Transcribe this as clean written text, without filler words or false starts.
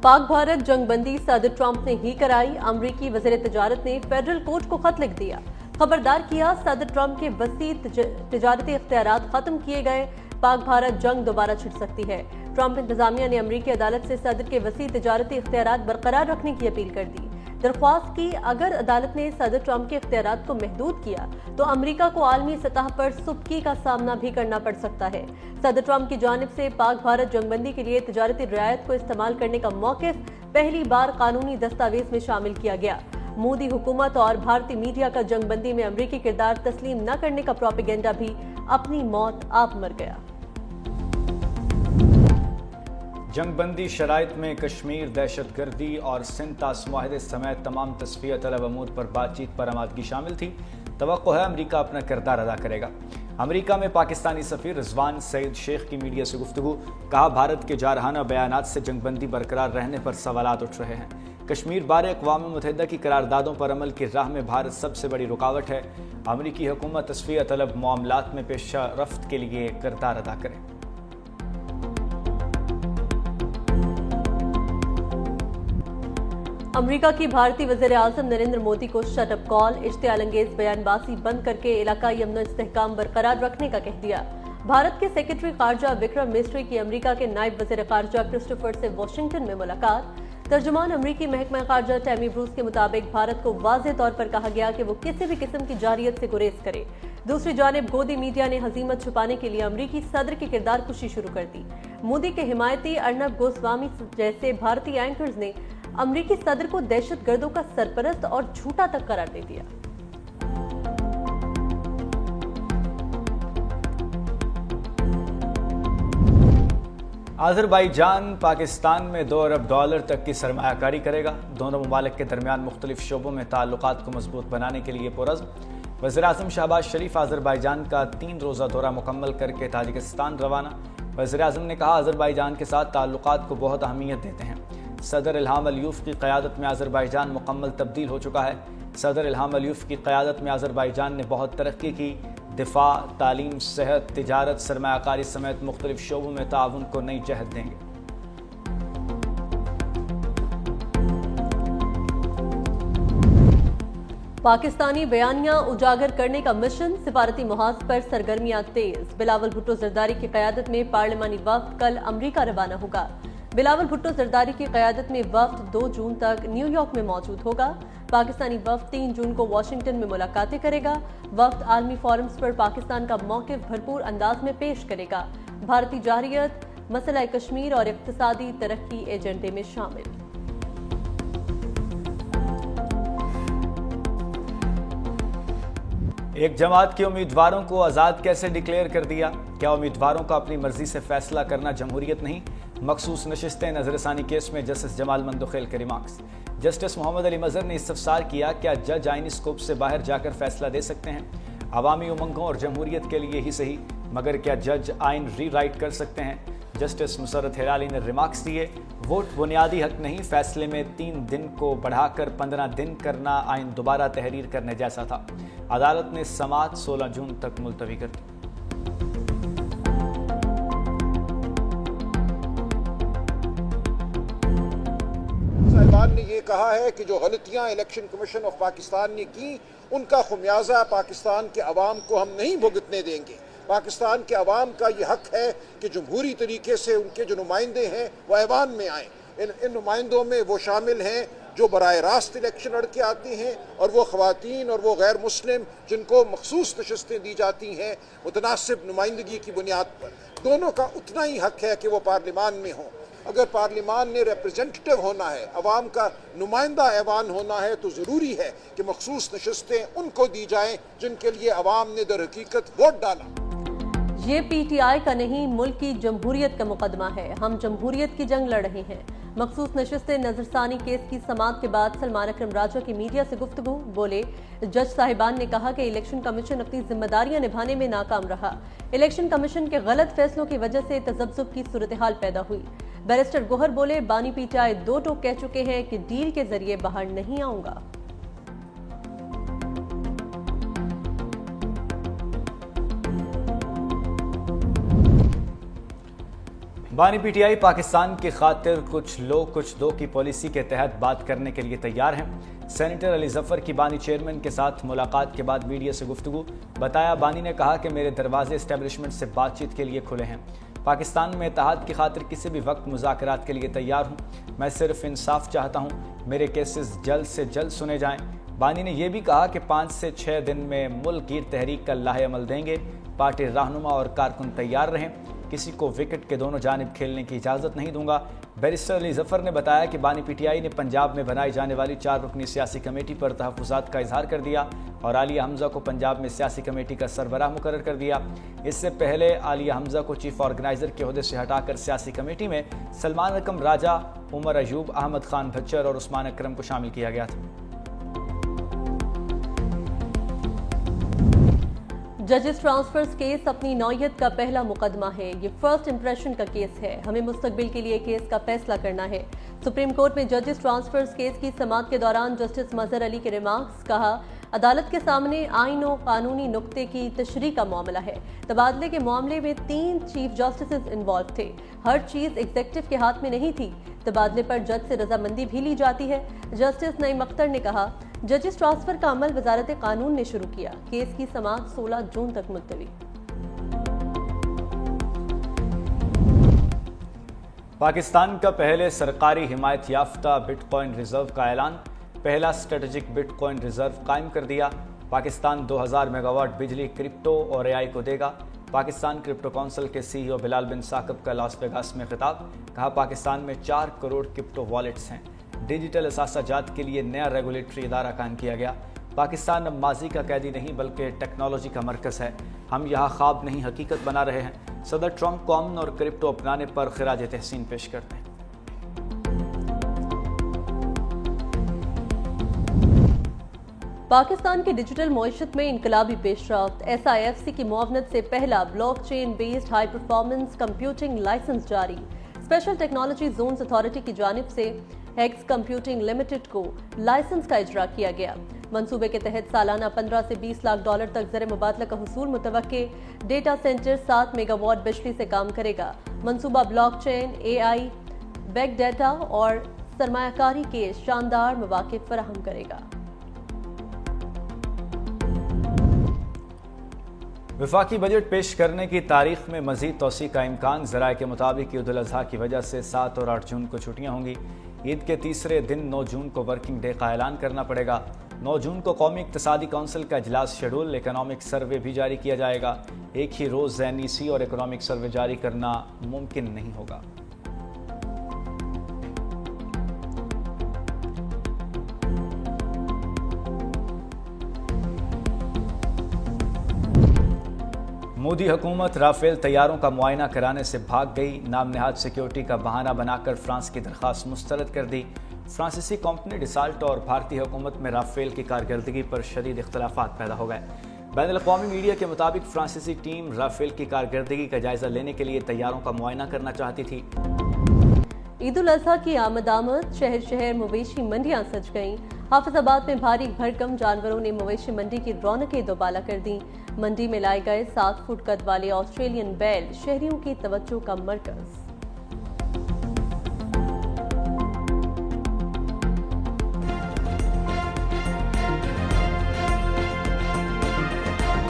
पाक भारत जंग बंदी सदर ट्रंप ने ही कराई। अमरीकी वज़ीर तिजारत ने फेडरल कोर्ट को खत लिख दिया, खबरदार किया सदर ट्रंप के वसी तिजारती इख्तियारात खत्म किए गए, पाक भारत जंग दोबारा छिड़ सकती है। ट्रंप इंतजामिया ने अमरीकी अदालत से सदर के वसी तिजारती इख्तियारात बरकरार रखने की अपील कर दी। दरख्वास्त की अगर अदालत ने सदर ट्रंप के इख्तियारात को महदूद किया तो अमरीका को आलमी सतह पर सुबकी का सामना भी करना पड़ सकता है। सदर ट्रंप की जानिब से पाक भारत जंगबंदी के लिए तिजारती रियायत को इस्तेमाल करने का मौक़िफ़ पहली बार कानूनी दस्तावेज में शामिल किया गया। मोदी हुकूमत और भारतीय मीडिया का जंगबंदी में अमरीकी किरदार तस्लीम न करने का प्रोपेगेंडा भी अपनी मौत आप मर गया। जंगबंदी शराइत में कश्मीर, दहशतगर्दी और सिंध तास मुआहदे समेत तमाम तस्फिया तलब अमूर पर बातचीत पर आमादगी शामिल थी। तवक्को है अमरीका अपना किरदार अदा करेगा। अमरीका में पाकिस्तानी सफ़ीर रिजवान सईद शेख की मीडिया से गुफ्तगू, कहा भारत के जारहाना बयानात से जंगबंदी बरकरार रहने पर सवालात उठ रहे हैं। कश्मीर बारे अक़वाम मुत्तहिदा की करारदादों पर अमल की राह में भारत सबसे बड़ी रुकावट है। अमरीकी हुकूमत तस्फिया तलब मामलात में पेशा रफ्त के लिए किरदार अदा करे। अमरीका की भारतीय वज़ीर आज़म नरेंद्र मोदी को शट अप कॉल, इश्तियाल अंगेज बयानबाजी बंद करके इलाकाई अमन इस्तेहकाम बरकरार रखने का कह दिया। भारत के सेक्रेटरी खारजा विक्रम मिस्री की अमरीका के नायब वज़ीर खारजा क्रिस्टोफर से वाशिंगटन में मुलाकात। तर्जुमान अमरीकी महकमा खारजा टैमी ब्रूस के मुताबिक भारत को वाज़ेह तौर पर कहा गया कि वो किसी भी किस्म की जारियत से गुरेज करे। दूसरी जानिब गोदी मीडिया ने हजीमत छुपाने के लिए अमरीकी सदर की किरदार कुशी शुरू कर दी। मोदी के हिमायती अर्नब गोस्वामी जैसे भारतीय एंकर्स ने अमरीकी सदर को दहशतगर्दों का सरपरस्त और झूठा तक करार दे दिया। अज़रबैजान पाकिस्तान में $2 अरब तक की सरमायाकारी करेगा। दोनों ममालिक के दरमियान मुख्तलिफ शोबों में ताल्लुकात को मजबूत बनाने के लिए पुरज़्म। वज़ीर आज़म शहबाज शरीफ अज़रबैजान का 3 रोज़ा दौरा मुकम्मल करके ताजिकिस्तान रवाना। वज़ीर आज़म ने कहा अज़रबैजान के साथ ताल्लुकात को बहुत अहमियत देते हैं। सदर इल्हाम अलियूफ की क़यादत में अज़रबैजान मुकम्मल तब्दील हो चुका है। सदर इल्हाम अलियूफ की क़यादत में अज़रबैजान ने बहुत तरक्की की। दिफा, तालीम, सेहत, तिजारत, सरमायाकारी समेत मुख्तलिफ शोबों में ताउन को नई जहत देंगे। पाकिस्तानी बयानिया उजागर करने का मिशन, सिफारती मुहाज पर सरगर्मियां तेज। बिलावल भुट्टो जरदारी की क़यादत में पार्लिमानी वफ़द कल अमरीका रवाना होगा। बिलावल भुट्टो जरदारी की क़यादत में वफ़द 2 जून तक न्यूयॉर्क में मौजूद होगा। पाकिस्तानी वफ़द 3 जून को वाशिंगटन में मुलाकातें करेगा। वफ़द आलमी फोरम्स पर पाकिस्तान का मौक़िफ़ भरपूर अंदाज में पेश करेगा। भारतीय जारियत, मसला कश्मीर और इक़्तिसादी तरक्की एजेंडे में शामिल। एक जमात के उम्मीदवारों को आज़ाद कैसे डिक्लेयर कर दिया? क्या उम्मीदवारों का अपनी मर्जी से फैसला करना जमहूरियत नहीं? मखसूस नशिस्तें नजरसानी केस में जस्टिस जमाल मंदोखेल के रिमार्क्स। जस्टिस मोहम्मद अली मजहर ने इस्तफसार किया, क्या जज आइनी स्कोप से बाहर जाकर फैसला दे सकते हैं? अवामी उमंगों और जमहूरियत के लिए ही सही, मगर क्या जज आइन री राइट कर सकते हैं? जस्टिस मुसर्रत हिलाली ने रिमार्क्स दिए, वोट बुनियादी हक नहीं, फैसले में 3 दिन को बढ़ाकर 15 दिन करना आइन दोबारा तहरीर करने जैसा था। अदालत ने समाअत 16 जून तक मुलतवी कर दी। साहिबान ने ये कहा है कि जो गलतियां इलेक्शन कमीशन ऑफ पाकिस्तान ने की, उनका खुमियाजा पाकिस्तान के अवाम को हम नहीं भुगतने देंगे। पाकिस्तान के अवाम का ये हक है कि जमहूरी तरीके से उनके जो नुमाइंदे हैं वो ऐवान में आएँ। इन नुमाइंदों में वो शामिल हैं जो बराह रास्त इलेक्शन लड़ के आती हैं, और वो ख़वातीन और वो गैर मुस्लिम जिनको मखसूस नशस्तें दी जाती हैं मुतनासिब नुमाइंदगी की बुनियाद पर। दोनों का उतना ही हक है कि वो पार्लिमान में हों। अगर पार्लिमान ने रिप्रेजेंटेटिव होना है, अवाम का नुमाइंदा ऐवान होना है, तो ज़रूरी है कि मखसूस नशस्तें उनको दी जाएं जिनके लिए अवाम ने दर हकीकत वोट डाला। ये पीटीआई का नहीं, मुल्क की जमहूरियत का मुकदमा है। हम जमहूरियत की जंग लड़ रहे हैं। मखसूस नशिस्तें नजरसानी केस की समाअत के बाद सलमान अकरम राजा की मीडिया से गुफ्तगू, बोले जज साहिबान ने कहा कि इलेक्शन कमीशन अपनी जिम्मेदारियां निभाने में नाकाम रहा। इलेक्शन कमीशन के गलत फैसलों की वजह से तजब्जुब की सूरत हाल पैदा हुई। बैरिस्टर गोहर बोले, बानी पीटीआई 2 टोक कह चुके हैं कि डील के जरिए बाहर नहीं आऊंगा। بانی پی ٹی آئی پاکستان کی خاطر کچھ لو کچھ دو کی پالیسی کے تحت بات کرنے کے لیے تیار ہیں۔ سینیٹر علی ظفر کی بانی چیئرمین کے ساتھ ملاقات کے بعد میڈیا سے گفتگو، بتایا بانی نے کہا کہ میرے دروازے اسٹیبلشمنٹ سے بات چیت کے لیے کھلے ہیں۔ پاکستان میں اتحاد کی خاطر کسی بھی وقت مذاکرات کے لیے تیار ہوں، میں صرف انصاف چاہتا ہوں، میرے کیسز جلد سے جلد سنے جائیں۔ بانی نے یہ بھی کہا کہ 5 سے 6 دن میں ملک گیر تحریک کا لاہ عمل دیں گے، پارٹی رہنما اور کارکن تیار رہیں، کسی کو وکٹ کے دونوں جانب کھیلنے کی اجازت نہیں دوں گا۔ بیرسٹر علی ظفر نے بتایا کہ بانی پی ٹی آئی نے پنجاب میں بنائی جانے والی 4 رکنی سیاسی کمیٹی پر تحفظات کا اظہار کر دیا اور عالیہ حمزہ کو پنجاب میں سیاسی کمیٹی کا سربراہ مقرر کر دیا۔ اس سے پہلے عالیہ حمزہ کو چیف آرگنائزر کے عہدے سے ہٹا کر سیاسی کمیٹی میں سلمان رقم راجہ، عمر ایوب، احمد خان بھچر اور عثمان اکرم کو شامل کیا گیا تھا۔ ججز ٹرانسفرز کیس اپنی نوعیت کا پہلا مقدمہ ہے، یہ فرسٹ امپریشن کا کیس ہے، ہمیں مستقبل کے لیے کیس کا فیصلہ کرنا ہے۔ سپریم کورٹ میں ججز ٹرانسفرز کیس کی سماعت کے دوران جسٹس مظہر علی کے ریمارکس، کہا عدالت کے سامنے آئین و قانونی نقطے کی تشریح کا معاملہ ہے۔ تبادلے کے معاملے میں 3 چیف جسٹسز انوالو تھے، ہر چیز ایگزیکٹو کے ہاتھ میں نہیں تھی، تبادلے پر جج سے رضامندی بھی لی جاتی ہے۔ جسٹس نعیم اختر نے کہا ججز ٹرانسفر کا عمل وزارت قانون نے شروع کیا، کیس کی سماعت 16 جون تک ملتوی۔ پاکستان کا پہلے سرکاری حمایت یافتہ بٹ کوائن ریزرو کا اعلان، پہلا اسٹریٹجک بٹ کوائن ریزرو قائم کر دیا۔ پاکستان 2000 میگا واٹ بجلی کرپٹو اور اے آئی کو دے گا۔ پاکستان کرپٹو کونسل کے سی ای او بلال بن ثاقب کا لاس ویگاس میں خطاب، کہا پاکستان میں 4 کروڑ کرپٹو والیٹس ہیں، ڈیجیٹل اثاثہ جات کے لیے نیا ریگولیٹری ادارہ قائم کیا گیا۔ پاکستان اب ماضی کا قیدی نہیں بلکہ ٹیکنالوجی کا مرکز ہے، ہم یہاں خواب نہیں حقیقت بنا رہے ہیں۔ صدر ٹرمپ کو امن اور کرپٹو اپنانے پر خراج تحسین پیش کرتے ہیں۔ پاکستان کی ڈیجیٹل معیشت میں انقلابی پیش رفت، ایس آئی ایف سی کی معاونت سے پہلا block chain based high performance computing licence جاری۔ اسپیشل ٹیکنالوجی زونز اتھارٹی کی جانب سے ہیکس کمپیوٹنگ لمیٹڈ کو لائسنس کا اجرا کیا گیا۔ منصوبے کے تحت سالانہ 15 سے 20 لاکھ ڈالر تک زر مبادلہ کا حصول متوقع۔ ڈیٹا سینٹر 7 میگا واٹ بجلی سے کام کرے گا۔ منصوبہ بلاک چین، اے آئی، بگ ڈیٹا اور سرمایہ کاری کے شاندار مواقع فراہم کرے گا۔ وفاقی بجٹ پیش کرنے کی تاریخ میں مزید توسیع کا امکان، ذرائع کے مطابق عید الاضحیٰ کی وجہ سے 7 اور 8 جون کو چھٹیاں ہوں گی۔ عید کے تیسرے دن 9 جون کو ورکنگ ڈے کا اعلان کرنا پڑے گا۔ 9 جون کو قومی اقتصادی کونسل کا اجلاس شیڈول، اکنامک سروے بھی جاری کیا جائے گا۔ ایک ہی روز این ای سی اور اکنامک سروے جاری کرنا ممکن نہیں ہوگا۔ مودی حکومت رافیل طیاروں کا معائنہ کرانے سے بھاگ گئی، نام نہاد سیکیورٹی کا بہانہ بنا کر فرانس کی درخواست مسترد کر دی۔ فرانسیسی کمپنی ڈسالٹ اور بھارتی حکومت میں رافیل کی کارکردگی پر شدید اختلافات پیدا ہو گئے۔ بین الاقوامی میڈیا کے مطابق فرانسیسی ٹیم رافیل کی کارکردگی کا جائزہ لینے کے لیے طیاروں کا معائنہ کرنا چاہتی تھی۔ عید الاضحیٰ کی آمد شہر شہر مویشی منڈیاں سج گئیں۔ حافظ آباد میں بھاری بھرکم جانوروں نے مویشی منڈی کی رونقیں دوبالا کر دیں۔ منڈی میں لائے گئے 7 فٹ قد والے آسٹریلین بیل شہریوں کی توجہ کا مرکز۔